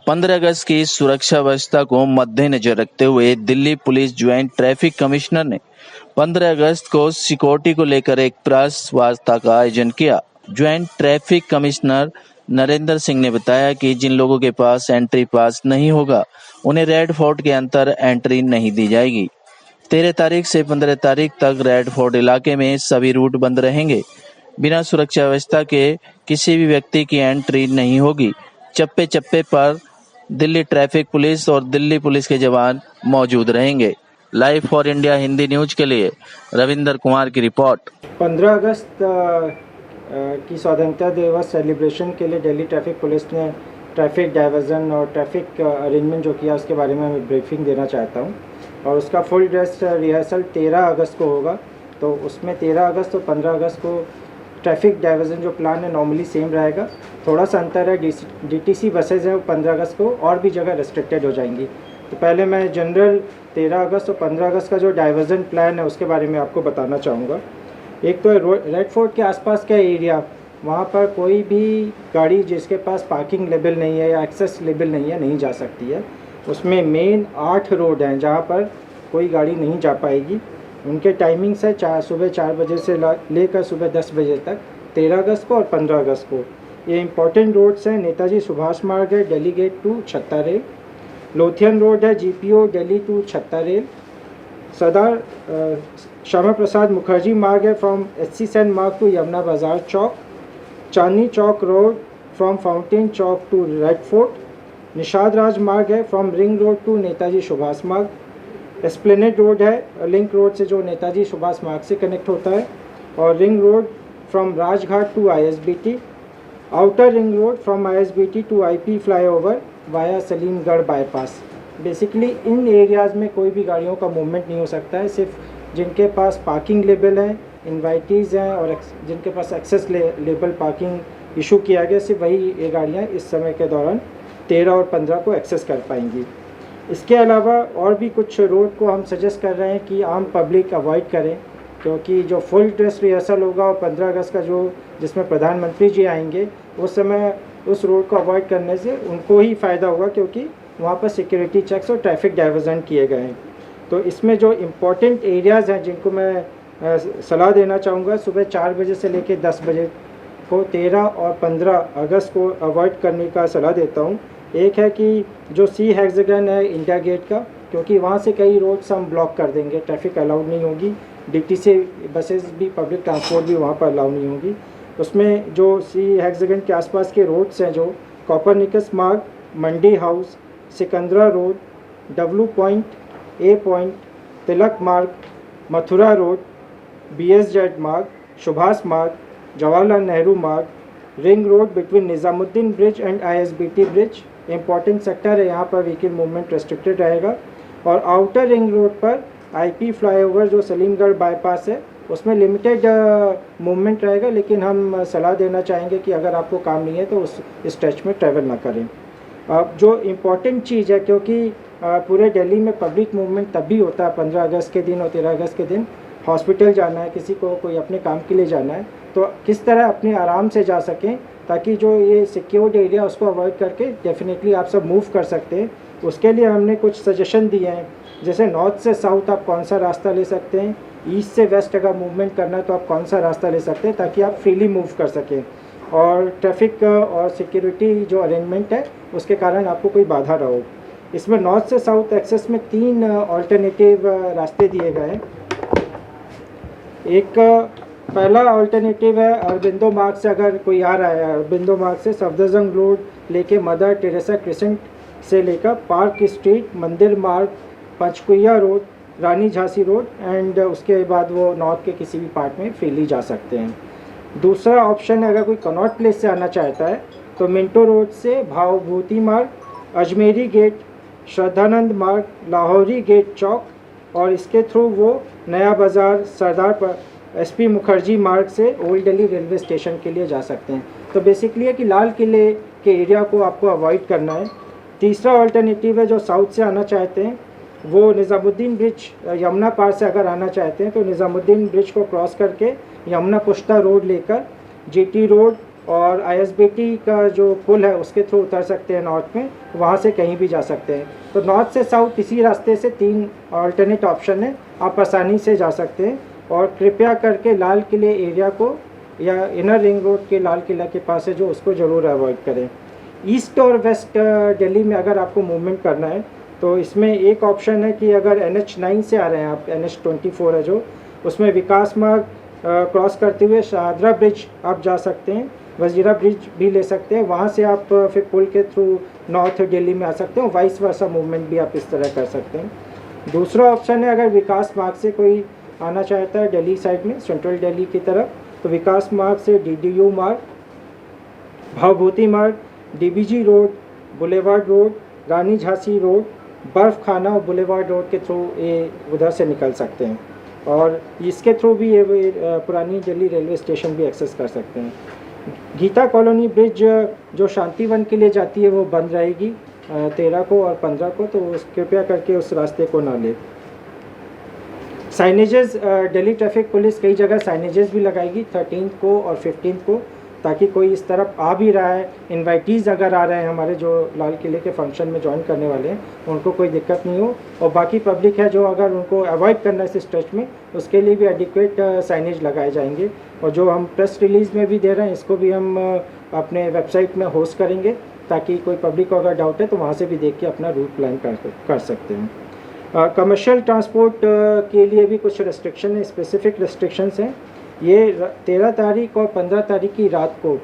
15 अगस्त की सुरक्षा व्यवस्था को मद्देनजर रखते हुए Delhi police joint traffic commissioner ने 15 अगस्त को सिक्योरिटी को लेकर एक प्रेस वार्ता का आयोजन किया। Joint traffic commissioner Narendra Singh ने बताया कि जिन लोगों के पास एंट्री पास नहीं होगा उन्हें रेड फोर्ट के अंदर एंट्री नहीं दी जाएगी। 13 तारीख से 15 तारीख तक रेड फोर्ट इलाके में सभी रूट बंद रहेंगे। बिना सुरक्षा व्यवस्था के किसी भी व्यक्ति की एंट्री नहीं होगी। चप्पे चप्पे पर दिल्ली ट्रैफिक पुलिस और दिल्ली पुलिस के जवान मौजूद रहेंगे। Live for India Hindi news के लिए रविंदर कुमार की रिपोर्ट। 15 अगस्त की स्वतंत्रता दिवस सेलिब्रेशन के लिए दिल्ली ट्रैफिक पुलिस ने ट्रैफिक डाइवर्जन और ट्रैफिक अरेंजमेंट जो किया उसके बारे में मैं ब्रीफिंग देना चाहता हूँ। और उसका फुल ड्रेस रिहर्सल 13 अगस्त को होगा। तो उसमें 13 अगस्त और 15 अगस्त को ट्रैफिक डाइवर्जन जो प्लान है नॉर्मली सेम रहेगा। थोड़ा सा अंतर है, डीटीसी बसेज हैं वो 15 अगस्त को और भी जगह रेस्ट्रिक्टेड हो जाएंगी। तो पहले मैं जनरल 13 अगस्त और 15 अगस्त का जो डाइवर्जन प्लान है उसके बारे में आपको बताना चाहूँगा। एक तो रेड फोर्ट के आसपास का एरिया, वहाँ पर कोई भी गाड़ी जिसके पास पार्किंग लेवल नहीं है या एक्सेस लेवल नहीं है नहीं जा सकती है। उसमें मेन 8 रोड हैं जहाँ पर कोई गाड़ी नहीं जा पाएगी। उनके टाइमिंग्स है सुबह 4 बजे से लेकर सुबह 10 बजे तक, 13 अगस्त को और 15 अगस्त को। ये इंपॉर्टेंट रोड्स हैं। नेताजी सुभाष मार्ग है Delhi Gate to Chhatta Rail, Lothian Road है GPO Delhi to Chhatta Rail, Sardar Shyama Prasad Mukherjee Marg है from HC Sen Marg to Yamuna Bazaar Chowk, Chandni Chowk Road from Fountain Chowk to Red Fort, Nishad Raj Marg है from Ring Road to Netaji Subhash Marg, Esplanade Road है लिंक रोड से जो नेताजी सुभाष मार्ग से कनेक्ट होता है, और Ring Road from Rajghat to ISBT, Outer Ring Road from ISBT to IP flyover via Salimgarh bypass. Basically इन एरियाज़ में कोई भी गाड़ियों का मूवमेंट नहीं हो सकता है। सिर्फ जिनके पास पार्किंग लेवल है, इन्वाइटीज़ हैं और जिनके पास एक्सेस लेवल पार्किंग इशू किया गया, सिर्फ वही ये गाड़ियाँ इस समय के दौरान 13 और 15 को एक्सेस कर पाएंगी। इसके अलावा और भी कुछ रोड को हम सजेस्ट कर रहे हैं कि आम पब्लिक अवॉइड करें, क्योंकि जो फुल ड्रेस रिहर्सल होगा और 15 अगस्त का जो जिसमें प्रधानमंत्री जी आएंगे उस समय उस रोड को अवॉइड करने से उनको ही फ़ायदा होगा, क्योंकि वहाँ पर सिक्योरिटी चेक्स और ट्रैफिक डाइवर्जन किए गए हैं। तो इसमें जो इम्पोर्टेंट एरियाज़ हैं जिनको मैं सलाह देना चाहूँगा, सुबह 4 बजे से लेकर 10 बजे को 13 और 15 अगस्त को अवॉइड करने का सलाह देता हूँ। एक है कि जो सी हेक्सागन है इंडिया गेट का, क्योंकि वहाँ से कई रोड्स हम ब्लॉक कर देंगे, ट्रैफिक अलाउड नहीं होगी, डीटीसी बसेस भी पब्लिक ट्रांसपोर्ट भी वहाँ पर अलाउ नहीं होगी। उसमें जो सी हेक्सागन के आसपास के रोड्स हैं जो Copernicus Marg, Mandi House, Sikandra Road, W Point, A Point, Tilak Marg, Mathura road, BSZ मार्ग, सुभाष मार्ग, जवाहरलाल नेहरू मार्ग, ring road between Nizamuddin bridge and ISBT bridge important sector है, यहाँ पर व्हीकल मूवमेंट रेस्ट्रिक्टेड रहेगा। और आउटर रिंग रोड पर IP फ्लाईओवर जो सलीमगढ़ बाईपास है उसमें लिमिटेड मूवमेंट रहेगा, लेकिन हम सलाह देना चाहेंगे कि अगर आपको काम नहीं है तो उस स्ट्रेच में ट्रैवल ना करें। अब जो इम्पॉर्टेंट चीज़ है, क्योंकि पूरे दिल्ली में पब्लिक मूवमेंट तभी होता है 15 अगस्त के दिन और 13 अगस्त के दिन, हॉस्पिटल जाना है, किसी को कोई अपने काम के लिए जाना है, तो किस तरह अपने आराम से जा सकें ताकि जो ये सिक्योर्ड एरिया उसको अवॉइड करके डेफिनेटली आप सब मूव कर सकते हैं। उसके लिए हमने कुछ सजेशन दिए हैं, जैसे नॉर्थ से साउथ आप कौन सा रास्ता ले सकते हैं, ईस्ट से वेस्ट अगर मूवमेंट करना है तो आप कौन सा रास्ता ले सकते हैं ताकि आप फ्रीली मूव कर सकें, और ट्रैफिक और सिक्योरिटी जो अरेंजमेंट है उसके कारण आपको कोई बाधा ना हो। इसमें नॉर्थ से साउथ एक्सेस में 3 ऑल्टरनेटिव रास्ते दिए गए हैं। एक पहला अल्टरनेटिव है अरबिंदो मार्ग से, अगर कोई आ रहा है अरबिंदो मार्ग से सफदरजंग रोड लेके मदर टेरेसा क्रिसेंट से लेकर Park Street, Mandir Marg, Panchkuian Road, Rani Jhansi Road and उसके बाद वो नॉर्थ के किसी भी पार्ट में फ्रीली जा सकते हैं। दूसरा ऑप्शन है अगर कोई कनॉट प्लेस से आना चाहता है तो मिंटो रोड से भावभूति मार्ग, अजमेरी गेट, श्रद्धानंद मार्ग, लाहौरी गेट चौक, और इसके थ्रू वो नया बाज़ार, सरदार SP मुखर्जी मार्ग से ओल्ड दिल्ली रेलवे स्टेशन के लिए जा सकते हैं। तो बेसिकली है कि लाल किले के एरिया को आपको अवॉइड करना है। तीसरा अल्टरनेटिव है जो साउथ से आना चाहते हैं वो निज़ामुद्दीन ब्रिज, यमुना पार से अगर आना चाहते हैं तो निज़ामुद्दीन ब्रिज को क्रॉस करके यमुना पुश्ता रोड लेकर GT रोड, और ISBT का जो पुल है उसके थ्रू उतर सकते हैं नॉर्थ में, वहाँ से कहीं भी जा सकते हैं। तो नॉर्थ से साउथ इसी रास्ते से 3 अल्टरनेट ऑप्शन है, आप आसानी से जा सकते हैं। और कृपया करके लाल किले एरिया को या इनर रिंग रोड के लाल किला के पास है जो, उसको ज़रूर अवॉइड करें। ईस्ट और वेस्ट दिल्ली में अगर आपको मूवमेंट करना है तो इसमें एक ऑप्शन है कि अगर NH9 से आ रहे हैं आप, NH24 है जो, उसमें विकास मार्ग क्रॉस करते हुए शाहदरा ब्रिज आप जा सकते हैं, वजीरा ब्रिज भी ले सकते हैं, वहाँ से आप फिर पुल के थ्रू नॉर्थ दिल्ली में आ सकते हैं। वाइस वर्सा मूवमेंट भी आप इस तरह कर सकते हैं। दूसरा ऑप्शन है अगर विकास मार्ग से कोई आना चाहता है दिल्ली साइड में, सेंट्रल दिल्ली की तरफ, तो विकास मार्ग से DDU मार्ग, भावभूति मार्ग, DBG road, boulevard road, Rani Jhansi road, बर्फ खाना और बुलेवार्ड रोड के थ्रू ये उधर से निकल सकते हैं। और इसके थ्रू भी ये पुरानी दिल्ली रेलवे स्टेशन भी एक्सेस कर सकते हैं। गीता कॉलोनी ब्रिज जो शांतिवन के लिए जाती है वो बंद रहेगी 13 को और 15 को, तो कृपया करके उस रास्ते को ना ले। साइनेजेस, दिल्ली ट्रैफिक पुलिस कई जगह साइनेजेस भी लगाएगी 13 को और 15 को, ताकि कोई इस तरफ आ भी रहा है, इन्वाइटीज़ अगर आ रहे हैं हमारे जो लाल किले के फंक्शन में ज्वाइन करने वाले हैं, उनको कोई दिक्कत नहीं हो। और बाकी पब्लिक है जो अगर उनको अवॉइड करना है इस स्ट्रेच में, उसके लिए भी एडिक्वेट साइनेज लगाए जाएंगे। और जो हम प्रेस रिलीज़ में भी दे रहे हैं, इसको भी हम अपने वेबसाइट में होस्ट करेंगे, ताकि कोई पब्लिक को अगर डाउट है तो वहाँ से भी देख के अपना रूट प्लान कर सकते हैं। कमर्शियल ट्रांसपोर्ट के लिए भी कुछ रेस्ट्रिक्शन है, स्पेसिफिक रेस्ट्रिक्शंस हैं। ये 13 तारीख और 15 तारीख की रात को,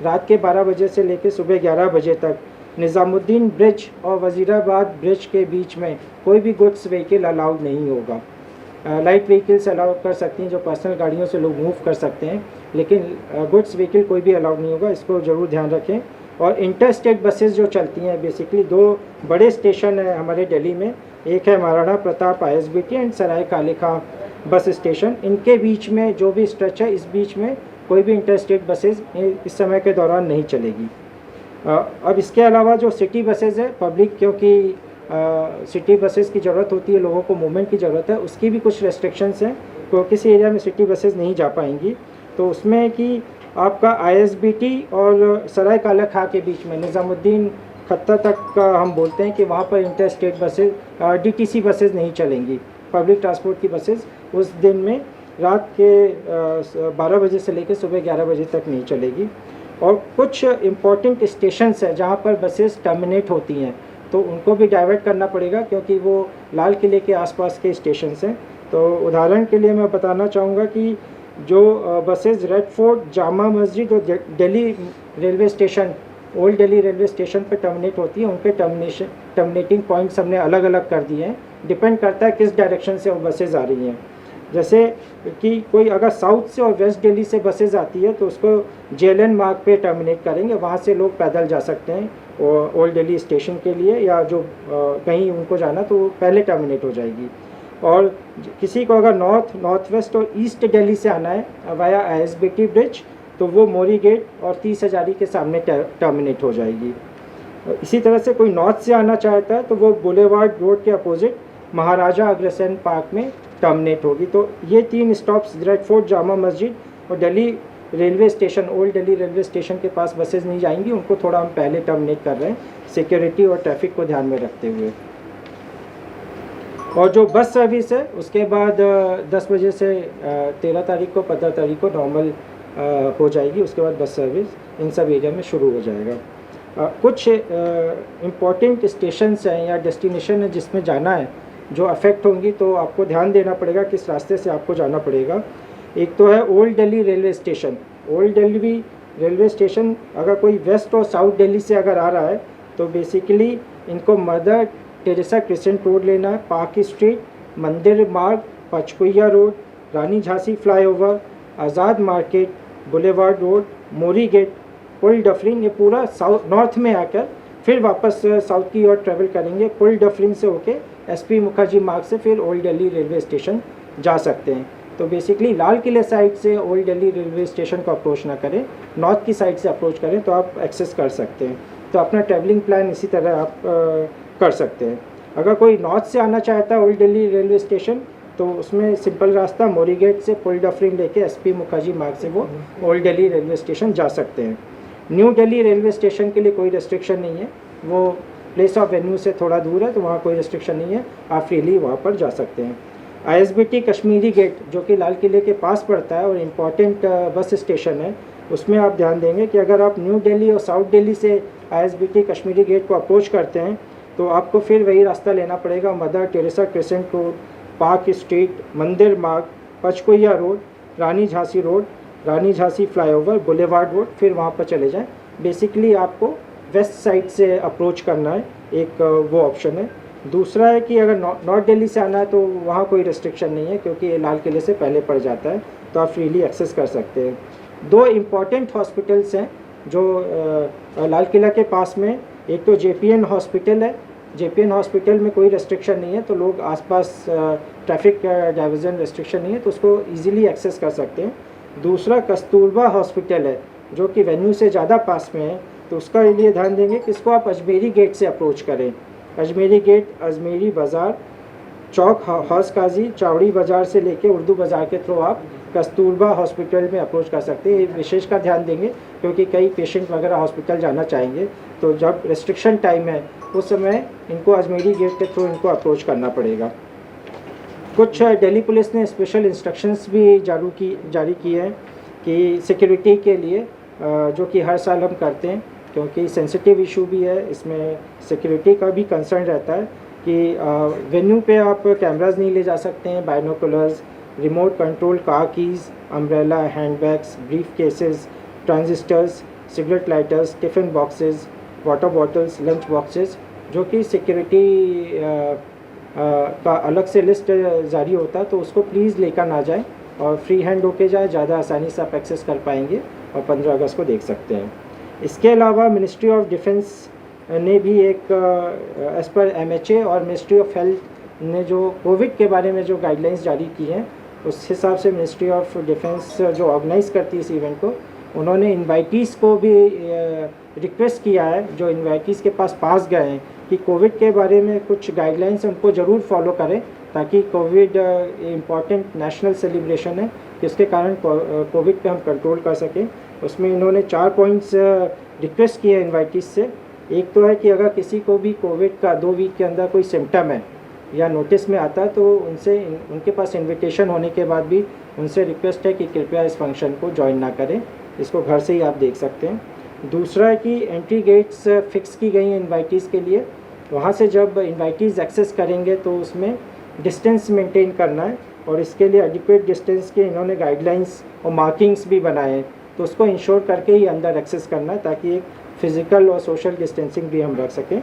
रात के 12 बजे से लेकर सुबह 11 बजे तक निज़ामुद्दीन ब्रिज और वज़ीराबाद ब्रिज के बीच में कोई भी गुड्स व्हीकल अलाउड नहीं होगा। लाइट व्हीकल्स अलाउ कर सकती हैं, जो पर्सनल गाड़ियों से लोग मूव कर सकते हैं, लेकिन गुड्स व्हीकल कोई भी अलाउड नहीं होगा, इसको ज़रूर ध्यान रखें। और इंटर स्टेट बसेस जो चलती हैं, बेसिकली 2 बड़े स्टेशन हैं हमारे दिल्ली में, एक है महाराणा प्रताप ISBT एंड सराय काले खां बस स्टेशन। इनके बीच में जो भी स्ट्रेच है, इस बीच में कोई भी इंटर स्टेट बसेज इस समय के दौरान नहीं चलेगी। अब इसके अलावा जो सिटी बसेज है, पब्लिक क्योंकि सिटी बसेस की ज़रूरत होती है, लोगों को मूवमेंट की ज़रूरत है, उसकी भी कुछ रेस्ट्रिक्शंस हैं। तो किसी एरिया में सिटी बसेस नहीं जा पाएंगी, तो उसमें कि आपका ISBT और सराय काला खां के बीच में निज़ामुद्दीन खत्ता तक का हम बोलते हैं कि वहाँ पर inter state buses DTC buses नहीं चलेंगी। पब्लिक ट्रांसपोर्ट की बसेज उस दिन में रात के 12 बजे से लेकर सुबह 11 बजे तक नहीं चलेगी। और कुछ इम्पॉर्टेंट स्टेशंस हैं जहाँ पर बसेस टर्मिनेट होती हैं, तो उनको भी डाइवर्ट करना पड़ेगा, क्योंकि वो लाल किले के आसपास के स्टेशंस हैं। तो उदाहरण के लिए मैं बताना चाहूँगा कि जो buses red fort, Jama Masjid और Delhi railway station, old Delhi railway station पर टर्मिनेट होती है, उनके टर्मिनेटिंग पॉइंट्स हमने अलग अलग कर दिए हैं। डिपेंड करता है किस डायरेक्शन से वो बसेज आ रही हैं। जैसे कि कोई अगर साउथ से और वेस्ट दिल्ली से बसेज आती है तो उसको JLN मार्ग पे टर्मिनेट करेंगे, वहाँ से लोग पैदल जा सकते हैं ओल्ड दिल्ली स्टेशन के लिए, या जो कहीं उनको जाना तो वो पहले टर्मिनेट हो जाएगी। और किसी को अगर नॉर्थ वेस्ट और ईस्ट दिल्ली से आना है वाया ISBT ब्रिज, तो वो मोरी गेट और 30 हजारी के सामने टर्मिनेट हो जाएगी। इसी तरह से कोई नॉर्थ से आना चाहता है तो वो बुलेवार्ड रोड के अपोजिट महाराजा अग्रसेन पार्क में टर्मिनेट होगी। तो ये 3 stops red fort, Jama Masjid और Delhi railway station, old Delhi railway station के पास बसेज नहीं जाएंगी, उनको थोड़ा हम पहले टर्मिनेट कर रहे हैं सिक्योरिटी और ट्रैफिक को ध्यान में रखते हुए। और जो बस सर्विस है उसके बाद 10 बजे से 13 तारीख को 15 तारीख को नॉर्मल हो जाएगी। उसके बाद बस सर्विस इन सब एरिया में शुरू हो जाएगा। कुछ इम्पॉर्टेंट स्टेशंस हैं या डेस्टिनेशन है जिसमें जाना है जो अफेक्ट होंगी, तो आपको ध्यान देना पड़ेगा किस रास्ते से आपको जाना पड़ेगा। एक तो है old Delhi railway station. Old Delhi railway station अगर कोई वेस्ट और साउथ दिल्ली से अगर आ रहा है तो बेसिकली इनको मदर टेरेसा क्रिसेंट रोड लेना है, पार्क स्ट्रीट, मंदिर मार्ग, पचकुइया रोड, रानी झांसी फ्लाईओवर, आज़ाद मार्केट, बुलेवार्ड रोड, मोरी गेट, पुल डफरिन, ये पूरा साउथ नॉर्थ में आकर फिर वापस साउथ की ओर ट्रैवल करेंगे। पुल डफरिन से होके SP मुखर्जी मार्ग से फिर ओल्ड दिल्ली रेलवे स्टेशन जा सकते हैं। तो बेसिकली लाल किले साइड से ओल्ड दिल्ली रेलवे स्टेशन को अप्रोच ना करें, नॉर्थ की साइड से अप्रोच करें तो आप एक्सेस कर सकते हैं। तो अपना ट्रैवलिंग प्लान इसी तरह आप कर सकते हैं। अगर कोई नॉर्थ से आना चाहता है ओल्ड दिल्ली रेलवे स्टेशन तो उसमें सिंपल रास्ता मोरी गेट से पुल डफरिन लेके SP मुखर्जी मार्ग से वो ओल्ड दिल्ली रेलवे स्टेशन जा सकते हैं। न्यू दिल्ली रेलवे स्टेशन के लिए कोई रेस्ट्रिक्शन नहीं है, वो प्लेस ऑफ वेन्यू से थोड़ा दूर है, तो वहाँ कोई रेस्ट्रिक्शन नहीं है, आप फ्रीली वहाँ पर जा सकते हैं। ISBT कश्मीरी गेट जो कि लाल किले के पास पड़ता है और इम्पॉर्टेंट बस स्टेशन है, उसमें आप ध्यान देंगे कि अगर आप न्यू दिल्ली और साउथ दिल्ली से ISBT कश्मीरी गेट को अप्रोच करते हैं तो आपको फिर वही रास्ता लेना पड़ेगा, mother Teresa crescent road, park Street, Mandir मार्ग, पचकुइया road, Rani Jhansi road, Rani Jhansi flyover, boulevard road, फिर वहाँ पर चले जाएं। बेसिकली आपको वेस्ट साइड से अप्रोच करना है, एक वो ऑप्शन है। दूसरा है कि अगर नॉर्थ दिल्ली से आना है तो वहाँ कोई रेस्ट्रिक्शन नहीं है, क्योंकि ये लाल किले से पहले पड़ जाता है, तो आप फ्रीली एक्सेस कर सकते हैं। 2 इम्पॉर्टेंट हॉस्पिटल्स हैं जो लाल किला के पास में, एक तो JPN हॉस्पिटल है। JPN हॉस्पिटल में कोई रेस्ट्रिक्शन नहीं है, तो लोग आसपास ट्रैफिक डाइवर्जन रेस्ट्रिक्शन नहीं है, तो उसको इजीली एक्सेस कर सकते हैं। दूसरा कस्तूरबा हॉस्पिटल है जो कि वेन्यू से ज़्यादा पास में है, तो उसका लिए ध्यान देंगे कि इसको आप अजमेरी गेट से अप्रोच करें। अजमेरी गेट, अजमेरी बाज़ार, चौक हौस काजी, चावड़ी बाज़ार से लेके उर्दू बाज़ार के थ्रू आप कस्तूरबा हॉस्पिटल में अप्रोच कर सकते हैं। ये विशेष का ध्यान देंगे क्योंकि कई पेशेंट वगैरह हॉस्पिटल जाना चाहेंगे, तो जब रेस्ट्रिक्शन टाइम है उस समय इनको अजमेरी गेट के थ्रू इनको अप्रोच करना पड़ेगा। कुछ दिल्ली पुलिस ने स्पेशल इंस्ट्रक्शंस भी जारी किए हैं कि सिक्योरिटी के लिए, जो कि हर साल हम करते हैं क्योंकि सेंसिटिव इशू भी है, इसमें सिक्योरिटी का भी कंसर्न रहता है कि वेन्यू पे आप कैमरास नहीं ले जा सकते हैं, binoculars, remote control car keys, umbrella, handbags, brief cases, transistors, cigarette lighters, tiffin boxes, water bottles, lunch boxes, जो कि सिक्योरिटी का अलग से लिस्ट जारी होता है, तो उसको प्लीज़ लेकर ना जाएं और फ्री हैंड होके जाए, ज़्यादा आसानी से आप एक्सेस कर पाएंगे और 15 अगस्त को देख सकते हैं। इसके अलावा मिनिस्ट्री ऑफ डिफेंस ने भी एक एज़ पर MHA और मिनिस्ट्री ऑफ हेल्थ ने जो कोविड के बारे में जो गाइडलाइंस जारी की हैं, उस हिसाब से मिनिस्ट्री ऑफ डिफेंस जो ऑर्गेनाइज़ करती है इस इवेंट को, उन्होंने इन्वाइटीज़ को भी रिक्वेस्ट किया है, जो इन्वाइटीज़ के पास गए हैं, कि कोविड के बारे में कुछ गाइडलाइंस उनको ज़रूर फॉलो करें, ताकि कोविड इम्पॉर्टेंट नेशनल सेलिब्रेशन है, जिसके कारण कोविड पे हम कंट्रोल कर सकें। उसमें इन्होंने 4 पॉइंट्स रिक्वेस्ट किए इन्वाइटीज़ से। एक तो है कि अगर किसी को भी कोविड का 2 वीक के अंदर कोई सिम्टम है या नोटिस में आता है, तो उनके पास इन्विटेशन होने के बाद भी उनसे रिक्वेस्ट है कि कृपया इस फंक्शन को ज्वाइन ना करें, इसको घर से ही आप देख सकते हैं। दूसरा है कि एंट्री गेट्स फिक्स की गई हैं इन्वाइटीज़ के लिए, वहाँ से जब इन्वाइटीज़ एक्सेस करेंगे तो उसमें डिस्टेंस मेंटेन करना है, और इसके लिए एडिक्वेट डिस्टेंस के इन्होंने गाइडलाइंस और मार्किंग्स भी बनाए हैं, तो उसको इंश्योर करके ही अंदर एक्सेस करना है, ताकि एक फ़िज़िकल और सोशल डिस्टेंसिंग भी हम रख सकें।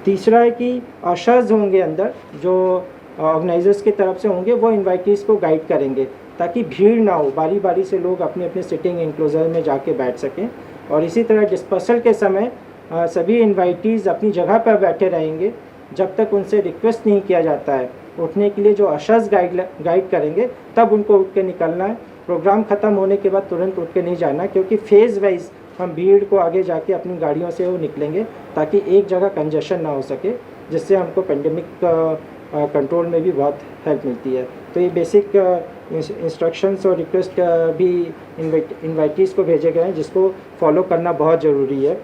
तीसरा है कि अशर्स होंगे अंदर, जो ऑर्गेनाइजर्स की तरफ से होंगे, वो इन्वाइटीज़ को गाइड करेंगे ताकि भीड़ ना हो, बारी बारी से लोग अपने अपने सिटिंग इंक्लोजर में जाके बैठ सकें। और इसी तरह डिस्पर्सल के समय सभी इन्वाइटीज़ अपनी जगह पर बैठे रहेंगे जब तक उनसे रिक्वेस्ट नहीं किया जाता है उठने के लिए। जो अशर्स गाइड करेंगे तब उनको उठ के निकलना है। प्रोग्राम ख़त्म होने के बाद तुरंत उठ के नहीं जाना, क्योंकि फेज़ वाइज हम भीड़ को आगे जाके अपनी गाड़ियों से वो निकलेंगे, ताकि एक जगह कंजेशन ना हो सके, जिससे हमको पेंडेमिक कंट्रोल में भी बहुत हेल्प मिलती है। तो ये बेसिक इंस्ट्रक्शंस और रिक्वेस्ट भी इन्वाइटीज़ को भेजे गए हैं, जिसको फॉलो करना बहुत ज़रूरी है।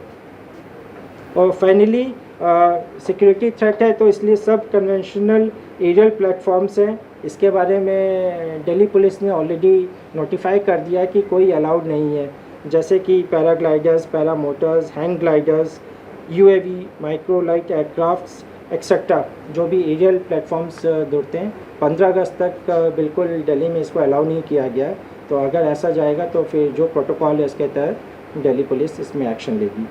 और फाइनली सिक्योरिटी थ्रेट है, तो इसलिए सब कन्वेंशनल एरियल प्लेटफॉर्म्स हैं, इसके बारे में दिल्ली पुलिस ने ऑलरेडी नोटिफाई कर दिया है कि कोई अलाउड नहीं है, जैसे कि paragliders, paramotors, hang gliders, UAV, microlight aircrafts etcetera, जो भी एरियल प्लेटफॉर्म्स दौड़ते हैं। 15 अगस्त तक बिल्कुल दिल्ली में इसको अलाउ नहीं किया गया है, तो अगर ऐसा जाएगा तो फिर जो प्रोटोकॉल है उसके तहत दिल्ली पुलिस इसमें एक्शन लेगी।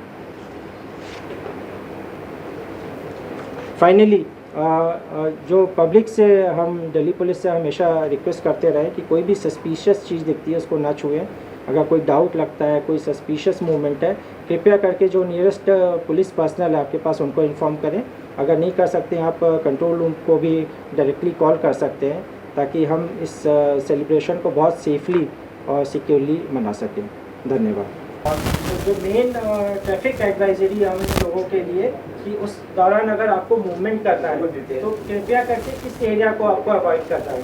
फाइनली जो पब्लिक से हम दिल्ली पुलिस से हमेशा रिक्वेस्ट करते रहे कि कोई भी सस्पिशियस चीज़ दिखती है उसको ना छुएं। अगर कोई डाउट लगता है, कोई सस्पिशियस मूवमेंट है, कृपया करके जो नियरेस्ट पुलिस पर्सनल है आपके पास उनको इन्फॉर्म करें। अगर नहीं कर सकते हैं आप कंट्रोल रूम को भी डायरेक्टली कॉल कर सकते हैं, ताकि हम इस सेलिब्रेशन को बहुत सेफली और सिक्योरली मना सकें। धन्यवाद। जो मेन ट्रैफिक एडवाइजरी हम लोगों के लिए कि उस दौरान अगर आपको मूवमेंट करना है तो कृपया करके किस एरिया को आपको अवॉइड करना है।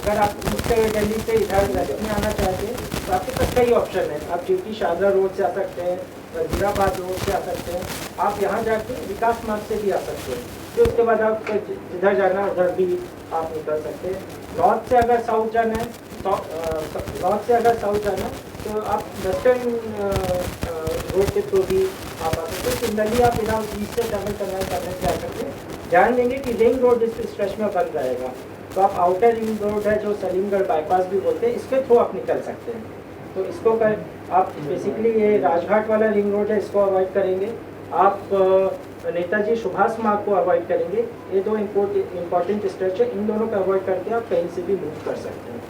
अगर आप ईस्ट दिल्ली से इधर वेस्ट में आना चाहते हैं तो आपके पास कई ऑप्शन है। आप जीटी शाहजहाँ रोड से आ सकते हैं, वजीराबाद रोड से आ सकते हैं, आप यहाँ जाके विकास मार्ग से भी आ सकते हैं। फिर उसके बाद आप जिधर जाना है उधर भी आप निकल सकते हैं। नॉर्थ से अगर साउथ जाना है तो आप वेस्टर्न रोड के थ्रू भी आप आ सकते हैं। सिमिलरली आप विदाउट ईस्ट से ट्रैवल करने से आ सकते हैं। ध्यान देंगे कि रिंग रोड इस स्ट्रेच में बंद रहेगा, तो आप आउटर रिंग रोड है जो सलीमगढ़ बाईपास भी बोलते हैं, इसके थ्रू आप निकल सकते हैं। तो इसको कर आप बेसिकली ये राजघाट वाला रिंग रोड है, इसको अवॉइड करेंगे। आप नेताजी सुभाष मार्ग को अवॉइड करेंगे। ये दो इम्पोर्टेंट स्ट्रेच है, इन दोनों को अवॉइड करके आप कहीं से भी मूव कर सकते हैं।